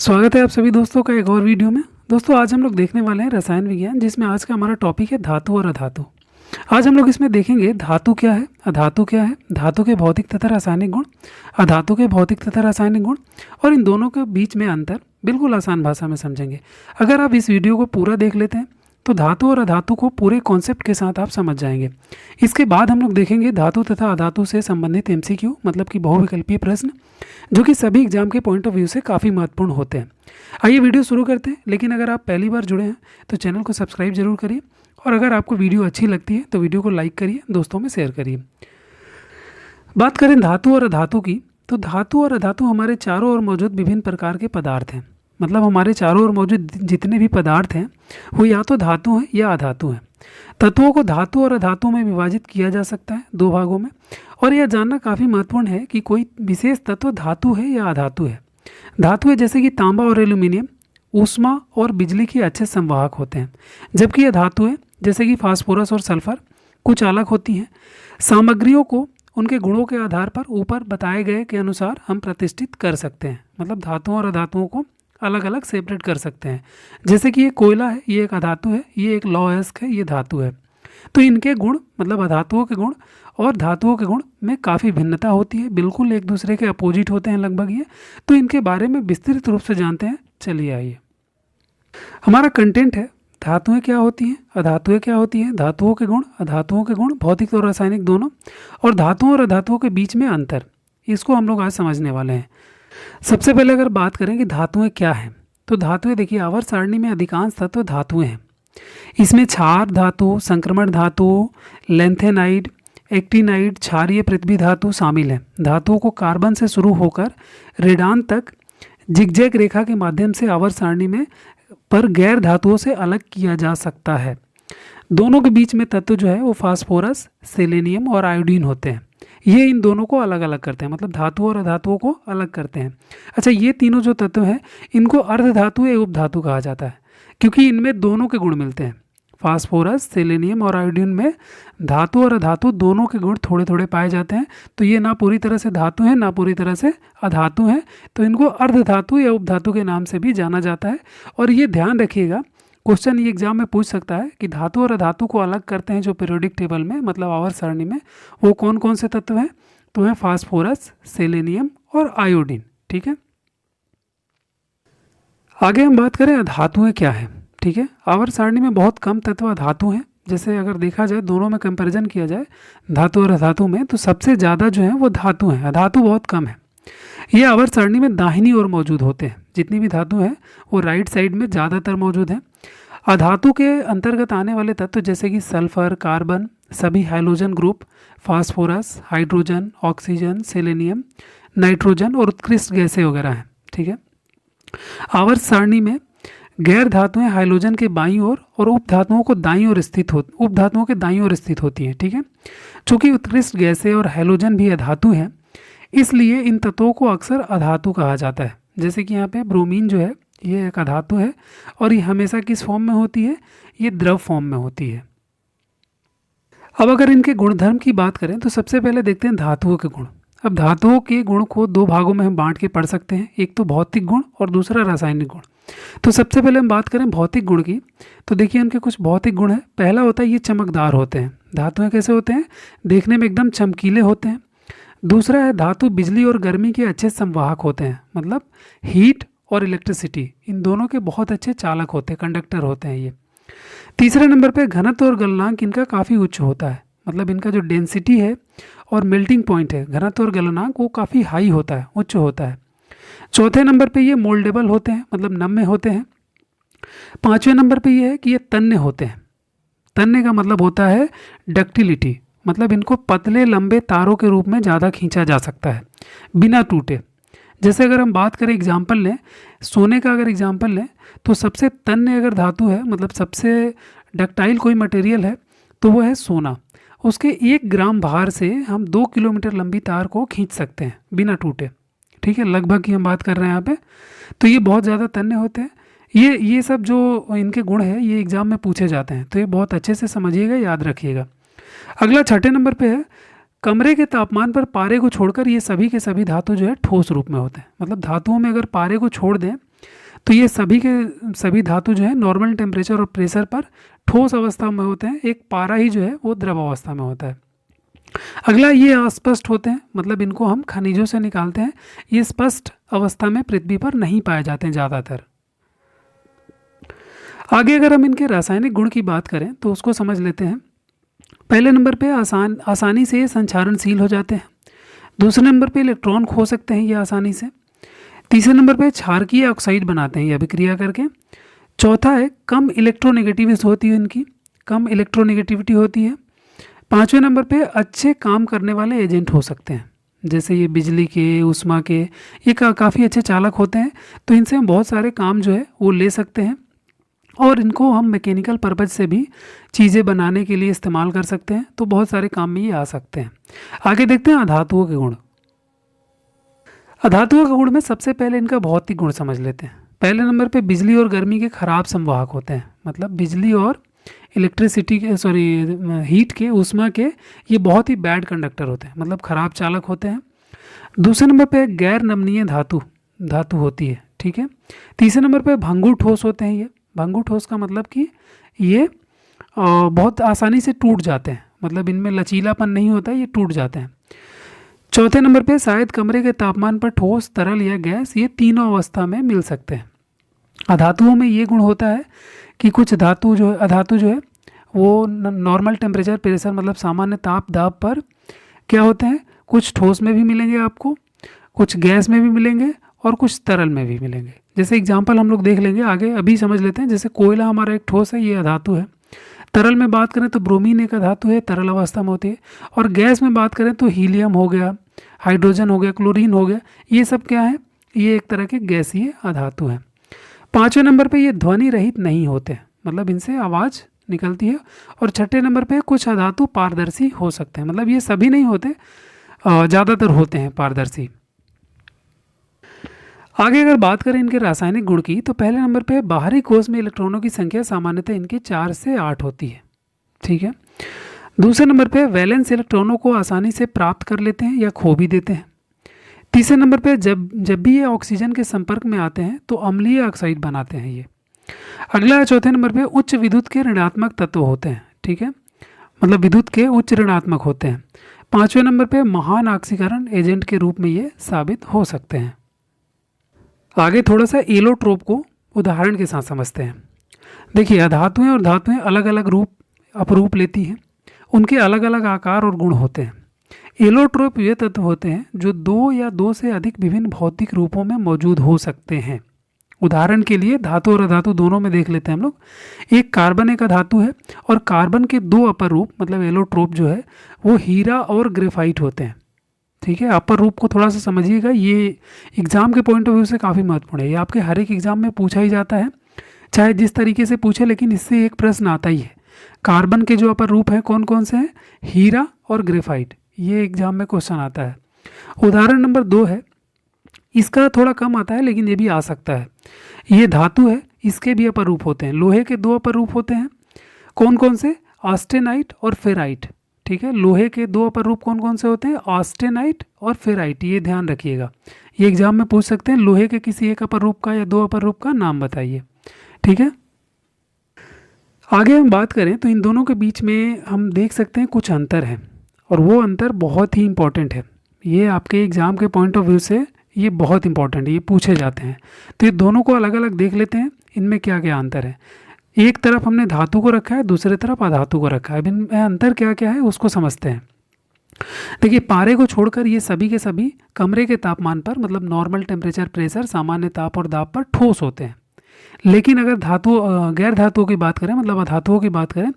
स्वागत है आप सभी दोस्तों का एक और वीडियो में। दोस्तों आज हम लोग देखने वाले हैं रसायन विज्ञान, जिसमें आज का हमारा टॉपिक है धातु और अधातु। आज हम लोग इसमें देखेंगे धातु क्या है, अधातु क्या है, धातु के भौतिक तथा रासायनिक गुण, अधातु के भौतिक तथा रासायनिक गुण और इन दोनों के बीच में अंतर बिल्कुल आसान भाषा में समझेंगे। अगर आप इस वीडियो को पूरा देख लेते हैं तो धातु और अधातु को पूरे कॉन्सेप्ट के साथ आप समझ जाएंगे। इसके बाद हम लोग देखेंगे धातु तथा अधातु से संबंधित एमसीक्यू, मतलब कि बहुविकल्पीय प्रश्न, जो कि सभी एग्जाम के पॉइंट ऑफ व्यू से काफ़ी महत्वपूर्ण होते हैं। आइए वीडियो शुरू करते हैं, लेकिन अगर आप पहली बार जुड़े हैं तो चैनल को सब्सक्राइब जरूर करिए और अगर आपको वीडियो अच्छी लगती है तो वीडियो को लाइक करिए, दोस्तों में शेयर करिए। बात करें धातु और अधातु की, तो धातु और अधातु हमारे चारों ओर मौजूद विभिन्न प्रकार के पदार्थ हैं। मतलब हमारे चारों ओर मौजूद जितने भी पदार्थ हैं वो या तो धातु हैं या अधातु हैं। तत्वों को धातु और अधातु में विभाजित किया जा सकता है दो भागों में, और यह जानना काफ़ी महत्वपूर्ण है कि कोई विशेष तत्व धातु है या अधातु है। धातु है जैसे कि तांबा और एल्यूमिनियम ऊष्मा और बिजली के अच्छे संवाहक होते हैं, जबकि यह धातु है जैसे कि फास्फोरस और सल्फर कुछ अलग होती हैं। सामग्रियों को उनके गुणों के आधार पर ऊपर बताए गए के अनुसार हम प्रतिष्ठित कर सकते हैं। मतलब धातुओं और अधातुओं को अलग अलग सेपरेट कर सकते हैं। जैसे कि ये कोयला है, ये एक अधातु है, ये एक लौह अयस्क है, ये धातु है। तो इनके गुण, मतलब अधातुओं के गुण और धातुओं के गुण में काफ़ी भिन्नता होती है, बिल्कुल एक दूसरे के अपोजिट होते हैं लगभग ये। तो इनके बारे में विस्तृत रूप से जानते हैं। चलिए आइए, हमारा कंटेंट है धातुएं क्या होती हैं, अधातुएं क्या होती हैं, धातुओं के गुण, अधातुओं के गुण भौतिक और रासायनिक दोनों, और धातुओं और अधातुओं के बीच में अंतर, इसको हम लोग आज समझने वाले हैं। सबसे पहले अगर बात करें कि धातुएं क्या हैं, तो धातुएं देखिए, आवर्त सारणी में अधिकांश तत्व धातुएं हैं। इसमें क्षार धातु, संक्रमण धातु, लेंथेनाइड, एक्टिनाइड, क्षारीय पृथ्वी धातु शामिल है। धातुओं को कार्बन से शुरू होकर रेडान तक जिगजैग रेखा के माध्यम से आवर्त सारणी में पर गैर धातुओं से अलग किया जा सकता है। दोनों के बीच में तत्व जो है वो फास्फोरस, सेलेनियम और आयोडीन होते हैं। ये इन दोनों को अलग अलग करते हैं, मतलब धातु और अधातुओं को अलग करते हैं। अच्छा, ये तीनों जो तत्व हैं इनको अर्धधातु या उपधातु कहा जाता है, क्योंकि इनमें दोनों के गुण मिलते हैं। फास्फोरस, सेलेनियम और आयोडीन में धातु और अधातु दोनों के गुण थोड़े थोड़े पाए जाते हैं। तो ये ना पूरी तरह से धातु है, ना पूरी तरह से अधातु है, तो इनको अर्धधातु या उपधातु के नाम से भी जाना जाता है। और ये ध्यान रखिएगा, क्वेश्चन ये एग्जाम में पूछ सकता है कि धातु और अधातु को अलग करते हैं जो पीरियोडिक टेबल में, मतलब आवर्त सारणी में, वो कौन कौन से तत्व हैं। तो है फास्फोरस, सेलेनियम और आयोडीन। ठीक है, आगे हम बात करें अधातुएं क्या है। ठीक है, आवर्त सारणी में बहुत कम तत्व अधातु हैं। जैसे अगर देखा जाए, दोनों में कंपैरिजन किया जाए धातु और अधातु में, तो सबसे ज़्यादा जो है वो धातु हैं, अधातु बहुत कम है। ये आवर्त सारणी में दाहिनी ओर मौजूद होते हैं। जितनी भी धातु हैं वो राइट साइड में ज़्यादातर मौजूद हैं। अधातु के अंतर्गत आने वाले तत्व जैसे कि सल्फर, कार्बन, सभी hydrogen group, phosphorus, hydrogen, oxygen, selenium, nitrogen और उत्कृष्ट गैसें वगैरह हैं। ठीक है, आवर्त सारणी में गैर धातुएं हाइड्रोजन के बाईं ओर और उपधातुओं के दाईं ओर स्थित होती हैं। ठीक है, चूंकि उत्कृष्ट गैसें और हाइड्रोजन भी अधातु हैं, इसलिए इन तत्वों को अक्सर अधातु कहा जाता है। जैसे कि यहाँ पे ब्रोमीन जो है ये एक अधातु है, और ये हमेशा किस फॉर्म में होती है, ये द्रव फॉर्म में होती है। अब अगर इनके गुणधर्म की बात करें तो सबसे पहले देखते हैं धातुओं के गुण। अब धातुओं के गुण को दो भागों में हम बांट के पढ़ सकते हैं, एक तो भौतिक गुण और दूसरा रासायनिक गुण। तो सबसे पहले हम बात करें भौतिक गुण की, तो देखिए उनके कुछ भौतिक गुण हैं। पहला होता है ये चमकदार होते हैं। धातुएं कैसे होते हैं, देखने में एकदम चमकीले होते हैं। दूसरा है धातु बिजली और गर्मी के अच्छे संवाहक होते हैं, मतलब हीट और इलेक्ट्रिसिटी इन दोनों के बहुत अच्छे चालक होते हैं, कंडक्टर होते हैं ये। तीसरे नंबर पे घनत्व और गलनांक इनका काफ़ी उच्च होता है, मतलब इनका जो डेंसिटी है और मेल्टिंग पॉइंट है, घनत्व और गलनांक, वो काफ़ी हाई होता है, उच्च होता है। चौथे नंबर पे ये मोल्डेबल होते हैं, मतलब नम्य होते हैं। पांचवें नंबर पे ये है कि ये तन्य होते हैं। तन्य का मतलब होता है डक्टिलिटी, मतलब इनको पतले लंबे तारों के रूप में ज़्यादा खींचा जा सकता है बिना टूटे। जैसे अगर हम बात करें, एग्जाम्पल लें, सोने का अगर एग्जाम्पल लें, तो सबसे तन्य अगर धातु है, मतलब सबसे डक्टाइल कोई मटेरियल है, तो वो है सोना। उसके 1 ग्राम भार से हम 2 किलोमीटर लंबी तार को खींच सकते हैं बिना टूटे। ठीक है, लगभग की हम बात कर रहे हैं यहाँ पे। तो ये बहुत ज़्यादा तन्य होते हैं। ये सब जो इनके गुण है ये एग्जाम में पूछे जाते हैं, तो ये बहुत अच्छे से समझिएगा, याद रखिएगा। अगला छठे नंबर पे है कमरे के तापमान पर पारे को छोड़कर ये सभी के सभी धातु जो है ठोस रूप में होते हैं। मतलब धातुओं में अगर पारे को छोड़ दें तो ये सभी के सभी धातु जो है नॉर्मल टेम्परेचर और प्रेशर पर ठोस अवस्था में होते हैं, एक पारा ही जो है वो द्रव अवस्था में होता है। अगला, ये अस्पष्ट होते हैं, मतलब इनको हम खनिजों से निकालते हैं, ये स्पष्ट अवस्था में पृथ्वी पर नहीं पाए जाते हैं ज़्यादातर। आगे अगर हम इनके रासायनिक गुण की बात करें तो उसको समझ लेते हैं। पहले नंबर पे आसानी से ये संचारणशील हो जाते हैं। दूसरे नंबर पे इलेक्ट्रॉन खो सकते हैं ये आसानी से। तीसरे नंबर पे क्षारकीय ऑक्साइड बनाते हैं ये अभिक्रिया करके। चौथा है कम इलेक्ट्रोनेगेटिविटी होती है इनकी, कम इलेक्ट्रोनेगेटिविटी होती है। पाँचवें नंबर पे अच्छे काम करने वाले एजेंट हो सकते हैं, जैसे ये बिजली के, ऊष्मा के, ये काफ़ी अच्छे चालक होते हैं, तो इनसे हम बहुत सारे काम जो है वो ले सकते हैं और इनको हम मैकेनिकल पर्पज से भी चीज़ें बनाने के लिए इस्तेमाल कर सकते हैं, तो बहुत सारे काम में ये आ सकते हैं। आगे देखते हैं अधातुओं के गुण। अधातुओं के गुण में सबसे पहले इनका भौतिक गुण समझ लेते हैं। पहले नंबर पे बिजली और गर्मी के खराब संवाहक होते हैं, मतलब बिजली और इलेक्ट्रिसिटी के, हीट के, ऊष्मा के, ये बहुत ही बैड कंडक्टर होते हैं, मतलब खराब चालक होते हैं। दूसरे नंबर पे गैर नमनीय धातु होती है, ठीक है। तीसरे नंबर पे भंगुर ठोस होते हैं ये। भंगुर ठोस का मतलब कि ये बहुत आसानी से टूट जाते हैं, मतलब इनमें लचीलापन नहीं होता है, ये टूट जाते हैं। चौथे नंबर पे शायद कमरे के तापमान पर ठोस, तरल या गैस, ये तीनों अवस्था में मिल सकते हैं। अधातुओं में ये गुण होता है कि कुछ अधातु जो है वो नॉर्मल टेम्परेचर, प्रेशर, मतलब सामान्य ताप दाब पर क्या होते हैं, कुछ ठोस में भी मिलेंगे आपको, कुछ गैस में भी मिलेंगे और कुछ तरल में भी मिलेंगे। जैसे एग्जांपल हम लोग देख लेंगे आगे, अभी समझ लेते हैं। जैसे कोयला हमारा एक ठोस है, ये अधातु है। तरल में बात करें तो ब्रोमीन एक अधातु है, तरल अवस्था में होती है। और गैस में बात करें तो हीलियम हो गया, हाइड्रोजन हो गया, क्लोरीन हो गया, ये सब क्या है, ये एक तरह के गैसीय अधातु हैं। पाँचवें नंबर पे ये ध्वनि रहित नहीं होते, मतलब इनसे आवाज़ निकलती है। और छठे नंबर पे कुछ अधातु पारदर्शी हो सकते हैं, मतलब ये सभी नहीं होते, ज़्यादातर होते हैं पारदर्शी। आगे अगर बात करें इनके रासायनिक गुण की तो पहले नंबर पे बाहरी कोश में इलेक्ट्रॉनों की संख्या सामान्यतः इनके 4 से 8 होती है, ठीक है। दूसरे नंबर पे वैलेंस इलेक्ट्रॉनों को आसानी से प्राप्त कर लेते हैं या खो भी देते हैं। तीसरे नंबर पे जब भी ये ऑक्सीजन के संपर्क में आते हैं तो अम्लीय ऑक्साइड बनाते हैं ये। अगला है चौथे नंबर पे उच्च विद्युत के ऋणात्मक तत्व होते हैं, ठीक है, मतलब विद्युत के उच्च ऋणात्मक होते हैं। पाँचवें नंबर पे महान ऑक्सीकरण एजेंट के रूप में ये साबित हो सकते हैं। आगे थोड़ा सा एलोट्रोप को उदाहरण के साथ समझते हैं। देखिए, अधातुएं और धातुएं अलग अलग अपरूप लेती हैं, उनके अलग अलग आकार और गुण होते हैं। एलोट्रोप वे तत्व होते हैं जो दो या दो से अधिक विभिन्न भौतिक रूपों में मौजूद हो सकते हैं। उदाहरण के लिए धातु और अधातु दोनों में देख लेते हैं हम लोग। एक कार्बन एक अधातु है और कार्बन के दो अपर रूप, मतलब एलोट्रोप जो है वो हीरा और ग्रेफाइट होते हैं, ठीक है। अपर रूप को थोड़ा सा समझिएगा, ये एग्जाम के पॉइंट ऑफ व्यू से काफ़ी महत्वपूर्ण है। ये आपके हर एक एग्जाम में पूछा ही जाता है, चाहे जिस तरीके से पूछे, लेकिन इससे एक प्रश्न आता ही है। कार्बन के जो अपर रूप हैं कौन कौन से हैं, हीरा और ग्रेफाइट, ये एग्जाम में क्वेश्चन आता है। उदाहरण नंबर 2 है, इसका थोड़ा कम आता है लेकिन ये भी आ सकता है। ये धातु है, इसके भी अपर रूप होते हैं। लोहे के दो अपर रूप होते हैं, कौन कौन से, ऑस्टेनाइट और फेराइट, ठीक है। लोहे के दो अपर रूप कौन कौन से होते हैं, ऑस्टेनाइट और फेराइट, ये ध्यान रखिएगा, ये एग्जाम में पूछ सकते हैं। लोहे के किसी एक अपर रूप का या दो अपर रूप का नाम बताइए, ठीक है। आगे हम बात करें तो इन दोनों के बीच में हम देख सकते हैं कुछ अंतर हैं, और वो अंतर बहुत ही इंपॉर्टेंट है। ये आपके एग्ज़ाम के पॉइंट ऑफ व्यू से ये बहुत इंपॉर्टेंट है, ये पूछे जाते हैं। तो ये दोनों को अलग अलग देख लेते हैं, इनमें क्या क्या अंतर है। एक तरफ हमने धातु को रखा है, दूसरी तरफ अधातु को रखा है। अब इनमें अंतर क्या क्या है उसको समझते हैं। देखिए, पारे को छोड़कर ये सभी के सभी कमरे के तापमान पर, मतलब नॉर्मल टेम्परेचर, प्रेशर, सामान्य ताप और दाब पर ठोस होते हैं। लेकिन अगर गैर धातुओं की बात करें, मतलब अधातुओं की बात करें,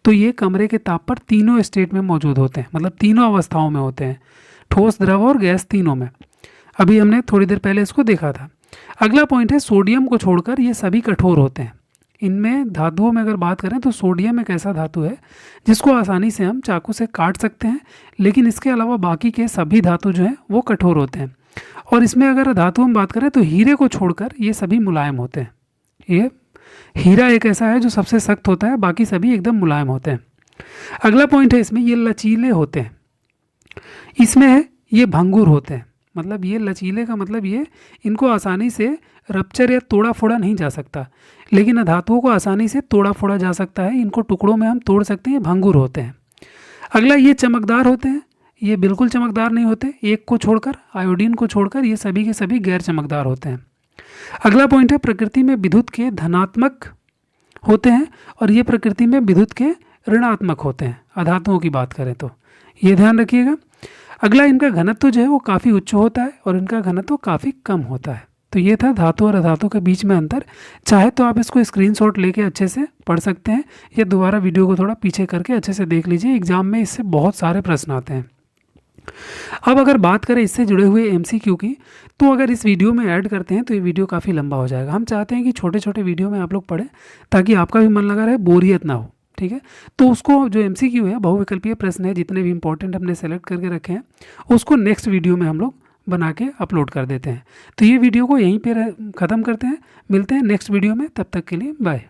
तो ये कमरे के ताप पर तीनों स्टेट में मौजूद होते हैं, मतलब तीनों अवस्थाओं में होते हैं, ठोस, द्रव और गैस, तीनों में। अभी हमने थोड़ी देर पहले इसको देखा था। अगला पॉइंट है, सोडियम को छोड़कर ये सभी कठोर होते हैं। इनमें धातुओं में अगर बात करें तो सोडियम एक ऐसा धातु है जिसको आसानी से हम चाकू से काट सकते हैं, लेकिन इसके अलावा बाकी के सभी धातु जो हैं वो कठोर होते हैं। और इसमें अगर धातु हम बात करें तो हीरे को छोड़कर ये सभी मुलायम होते हैं। ये हीरा एक ऐसा है जो सबसे सख्त होता है, बाकी सभी एकदम मुलायम होते हैं। अगला पॉइंट है, इसमें ये लचीले होते हैं। इसमें है ये भंगुर होते हैं, मतलब ये लचीले का मतलब ये इनको आसानी से रप्चर या तोड़ा फोड़ा नहीं जा सकता, लेकिन अधातुओं को आसानी से तोड़ा फोड़ा जा सकता है। इनको टुकड़ों में हम तोड़ सकते हैं, भंगुर होते हैं। अगला, ये चमकदार होते हैं, ये बिल्कुल चमकदार नहीं होते, एक को छोड़कर, आयोडीन को छोड़कर ये सभी के सभी गैर चमकदार होते हैं। अगला पॉइंट है, प्रकृति में विद्युत के धनात्मक होते हैं और ये प्रकृति में विद्युत के ऋणात्मक होते हैं, अधातुओं की बात करें तो, ये ध्यान रखिएगा। अगला, इनका घनत्व जो है वो काफ़ी उच्च होता है और इनका घनत्व काफ़ी कम होता है। तो ये था धातु और अधातु के बीच में अंतर। चाहे तो आप इसको स्क्रीनशॉट लेके अच्छे से पढ़ सकते हैं या दोबारा वीडियो को थोड़ा पीछे करके अच्छे से देख लीजिए, एग्जाम में इससे बहुत सारे प्रश्न आते हैं। अब अगर बात करें इससे जुड़े हुए एमसीक्यू की, तो अगर इस वीडियो में ऐड करते हैं तो ये वीडियो काफ़ी लंबा हो जाएगा। हम चाहते हैं कि छोटे छोटे वीडियो में आप लोग पढ़ें ताकि आपका भी मन लगा रहे, बोरियत ना हो, ठीक है। तो उसको जो एमसीक्यू है, बहुविकल्पीय प्रश्न है, जितने भी इंपॉर्टेंट हमने सेलेक्ट करके रखे हैं उसको नेक्स्ट वीडियो में हम लोग बना के अपलोड कर देते हैं। तो ये वीडियो को यहीं पे ख़त्म करते हैं, मिलते हैं नेक्स्ट वीडियो में, तब तक के लिए बाय।